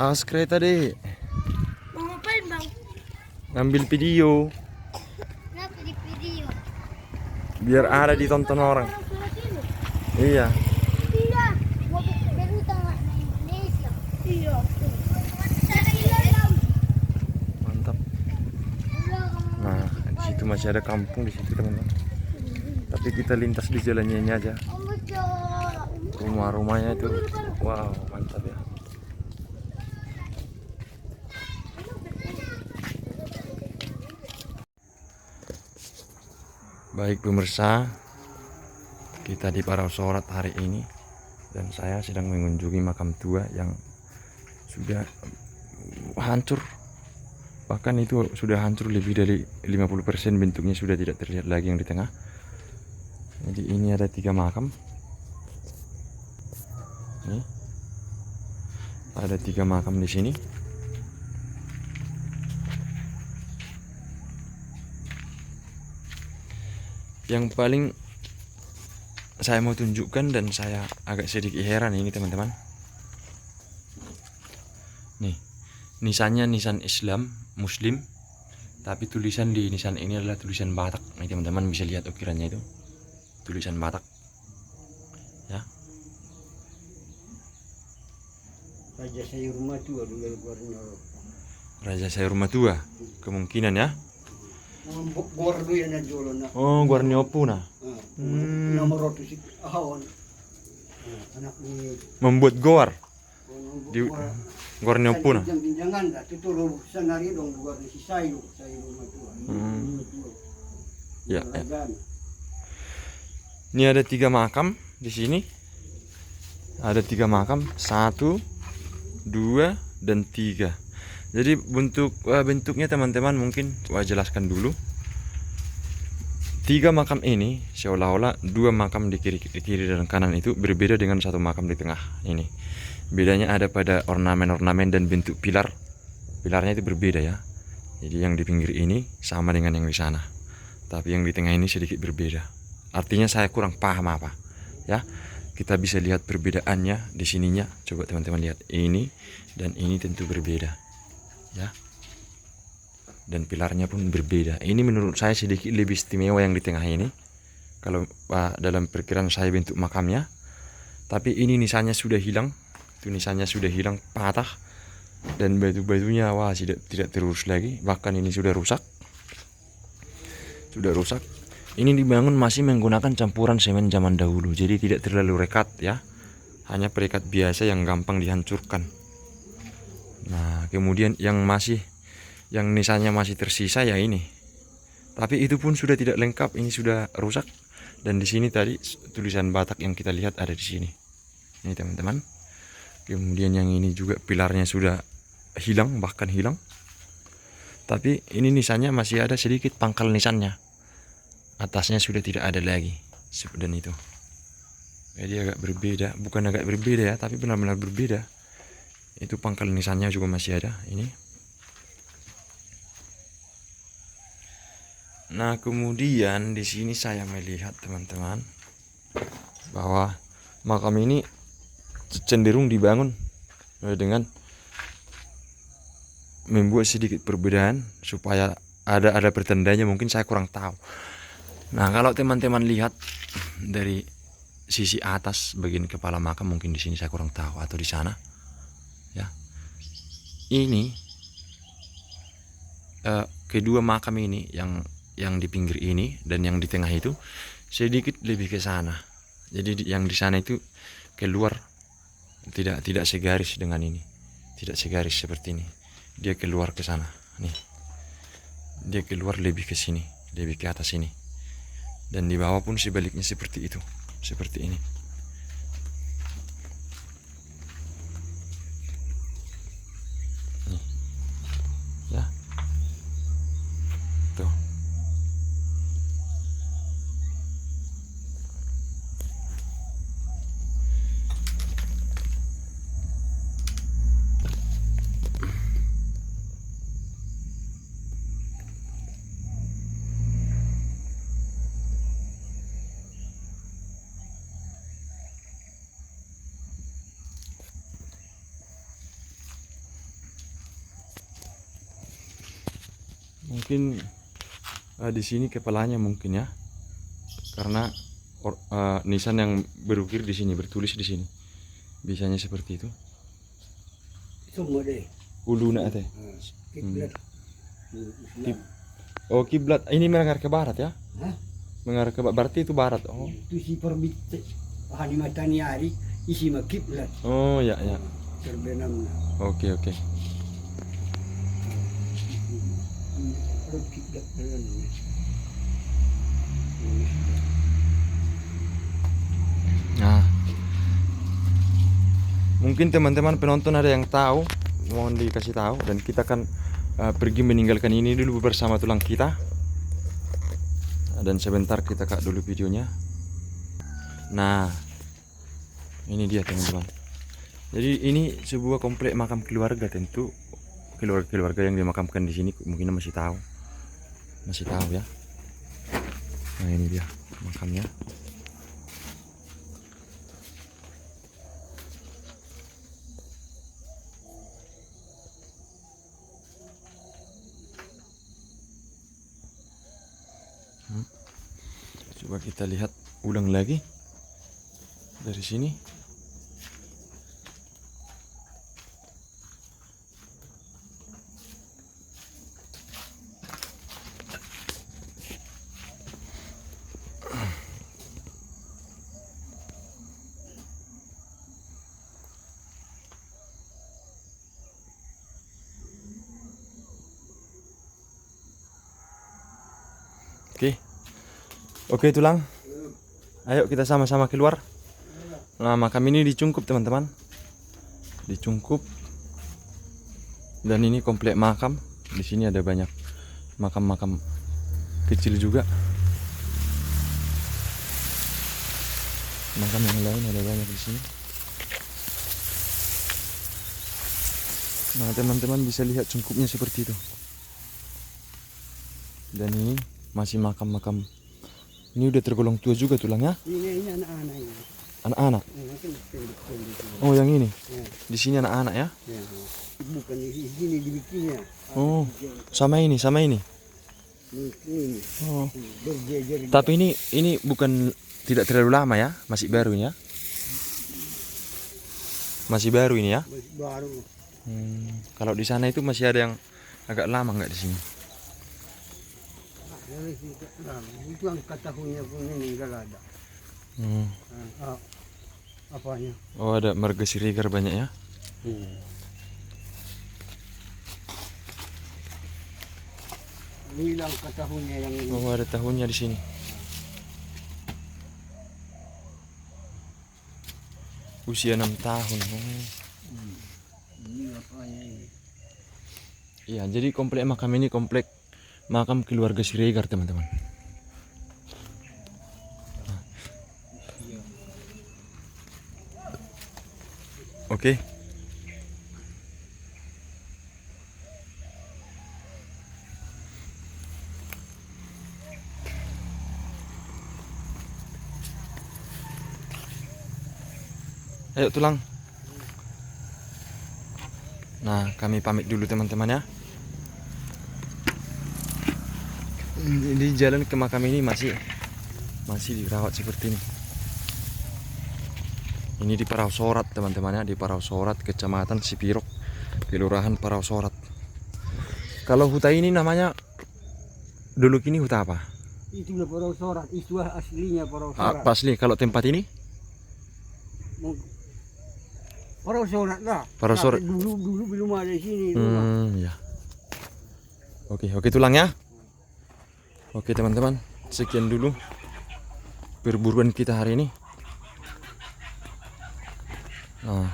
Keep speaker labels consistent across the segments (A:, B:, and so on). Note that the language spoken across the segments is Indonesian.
A: Awas kereta deh.
B: Mau ngapain bang?
A: Ngambil video.
B: Kenapa di video?
A: Biar ada ditonton orang.
B: Sholat ini?
A: Iya.
B: Iya. Mau berhutang Indonesia. Iya.
A: Mantap. Nah, di situ masih ada kampung di situ teman-teman. Tapi kita lintas di jalannya ini aja. Rumah-rumahnya itu, wow, mantap ya. Baik pemirsa, kita di Parasorat hari ini dan saya sedang mengunjungi makam tua yang sudah hancur. Bahkan itu sudah hancur lebih dari 50%, bentuknya sudah tidak terlihat lagi yang di tengah. Jadi ini ada 3 makam. Nih. Ada 3 makam di sini. Yang paling saya mau tunjukkan dan saya agak sedikit heran ini teman-teman. Nih, nisannya nisan Islam, Muslim, tapi tulisan di nisan ini adalah tulisan Batak. Nih teman-teman bisa lihat ukirannya itu, tulisan Batak. Ya.
C: Raja Sayur Matua dulu Borneo.
A: Raja Sayur Matua, kemungkinan ya.
C: Gordo yang najolo na.
A: Oh, Borneo puna.
C: Nomor rotu si ahon. Anak ni
A: Membuat goar di Borneo puna.
C: Jangan dah tuturo sanari dong lugar ni si Sayur Matua.
A: Ya, ya. Ini ada 3 makam di sini. Ada 3 makam, 1, 2, dan 3. Jadi bentuknya teman-teman mungkin saya jelaskan dulu. 3 makam ini seolah-olah 2 makam di kiri dan kanan itu berbeda dengan 1 makam di tengah ini. Bedanya ada pada ornamen-ornamen dan bentuk pilar. Pilarnya itu berbeda ya. Jadi yang di pinggir ini sama dengan yang di sana. Tapi yang di tengah ini sedikit berbeda. Artinya saya kurang paham apa. Ya. Kita bisa lihat perbedaannya di sininya. Coba teman-teman lihat. Ini dan ini tentu berbeda. Ya. Dan pilarnya pun berbeda. Ini menurut saya sedikit lebih istimewa yang di tengah ini. Kalau dalam perkiraan saya bentuk makamnya. Tapi ini nisannya sudah hilang. Itu nisannya sudah hilang, patah. Dan batu-batunya wah tidak terurus lagi. Bahkan ini sudah rusak. Sudah rusak. Ini dibangun masih menggunakan campuran semen zaman dahulu. Jadi tidak terlalu rekat ya. Hanya perekat biasa yang gampang dihancurkan. Nah, kemudian yang nisannya masih tersisa ya ini. Tapi itu pun sudah tidak lengkap, ini sudah rusak. Dan di sini tadi tulisan Batak yang kita lihat ada di sini. Ini teman-teman. Kemudian yang ini juga pilarnya sudah hilang, bahkan hilang. Tapi ini nisannya masih ada sedikit pangkal nisannya. Atasnya sudah tidak ada lagi. Dan itu. Jadi agak berbeda, bukan agak berbeda ya, tapi benar-benar berbeda. Itu pangkal nisannya juga masih ada ini. Nah, kemudian di sini saya melihat teman-teman bahwa makam ini cenderung dibangun dengan membuat sedikit perbedaan supaya ada pertandanya, mungkin saya kurang tahu. Nah, kalau teman-teman lihat dari sisi atas bagian kepala makam, mungkin di sini saya kurang tahu atau di sana. Ya, ini kedua makam ini yang di pinggir ini dan yang di tengah itu sedikit lebih ke sana. Jadi yang di sana itu keluar tidak segaris dengan ini, tidak segaris seperti ini. Dia keluar ke sana, nih. Dia keluar lebih ke sini, lebih ke atas ini. Dan di bawah pun sebaliknya seperti itu, seperti ini. Ya, tuh. Mungkin di sini kepalanya mungkin ya. Karena nisan yang berukir di sini, bertulis di sini. Bisanya seperti itu.
C: Semua deh.
A: Uluna teh.
C: Kiblat.
A: Oh, kiblat. Ini mengarah ke barat ya?
C: Hah?
A: Mengarah ke barat. Berarti itu barat. Oh.
C: Itu si perbit hani matani hari isi mah kiblat.
A: Oh, ya ya.
C: Terbenam.
A: Oke, oke.
C: Kiblat beneran.
A: Nah, mungkin teman-teman penonton ada yang tahu, mohon dikasih tahu, dan kita akan pergi meninggalkan ini dulu bersama tulang kita. Dan sebentar kita cut dulu videonya. Nah, ini dia teman-teman. Jadi ini sebuah komplek makam keluarga, tentu keluarga yang dimakamkan di sini mungkin masih tahu ya. Nah, ini dia makamnya. Coba kita lihat ulang lagi dari sini. Oke tulang. Ayo kita sama-sama keluar. Nah, makam ini dicungkup teman-teman. Dicungkup. Dan ini komplek makam. Di sini ada banyak makam-makam kecil juga. Makam yang lain ada banyak di sini. Nah, teman-teman bisa lihat cungkupnya seperti itu. Dan ini masih makam-makam. Ini udah tergolong tua juga tulangnya.
C: Ini anak-anak ini.
A: Anak-anak.
C: Pendek-pendek.
A: Oh, yang ini.
C: Ya.
A: Di sini anak-anak ya.
C: Ya. Bukan di sini dibikinnya.
A: Oh, sama ini.
C: Ini.
A: Oh.
C: Berjejer.
A: Tapi ini bukan tidak terlalu lama ya, masih baru ini ya. Masih baru ini ya.
C: Baru.
A: Kalau di sana itu masih ada yang agak lama nggak di sini?
C: Itu yang tahunnya pun meninggal ada. Apanya?
A: Oh, ada marga Siregar banyak ya.
C: Bilang ke tahunnya yang ini.
A: Oh, ada tahunnya di sini. Usia 6 tahun.
C: Ini apanya ini?
A: Iya, jadi komplek makam ini komplek makam keluarga Siregar teman-teman. Oke. Ayo tulang. Nah, kami pamit dulu teman-teman ya. Di jalan ke makam ini masih dirawat seperti ini. Ini di Parausorat teman-teman ya, di Parausorat, Kecamatan Sipirok, Kelurahan Parausorat. Kalau hutan ini namanya dulu kini hutan apa?
C: Itulah Parausorat, itu aslinya Parausorat.
A: Apa asli kalau tempat ini?
C: Parausorat lah.
A: Parausorat.
C: Nah, dulu belum ada di sini.
A: Ya. Oke tulang ya. Oke teman-teman, sekian dulu perburuan kita hari ini. Nah.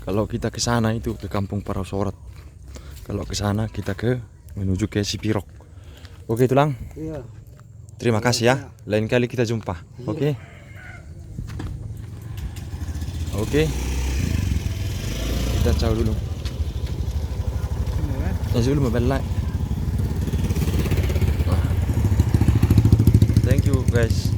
A: Kalau kita ke sana itu ke Kampung Parausorat. Kalau ke sana kita menuju ke Sipirok. Oke tulang.
C: Iya.
A: Terima kasih ya. Lain kali kita jumpa. Oke. Oke. Kita ciao dulu. dulu like. Thank you guys.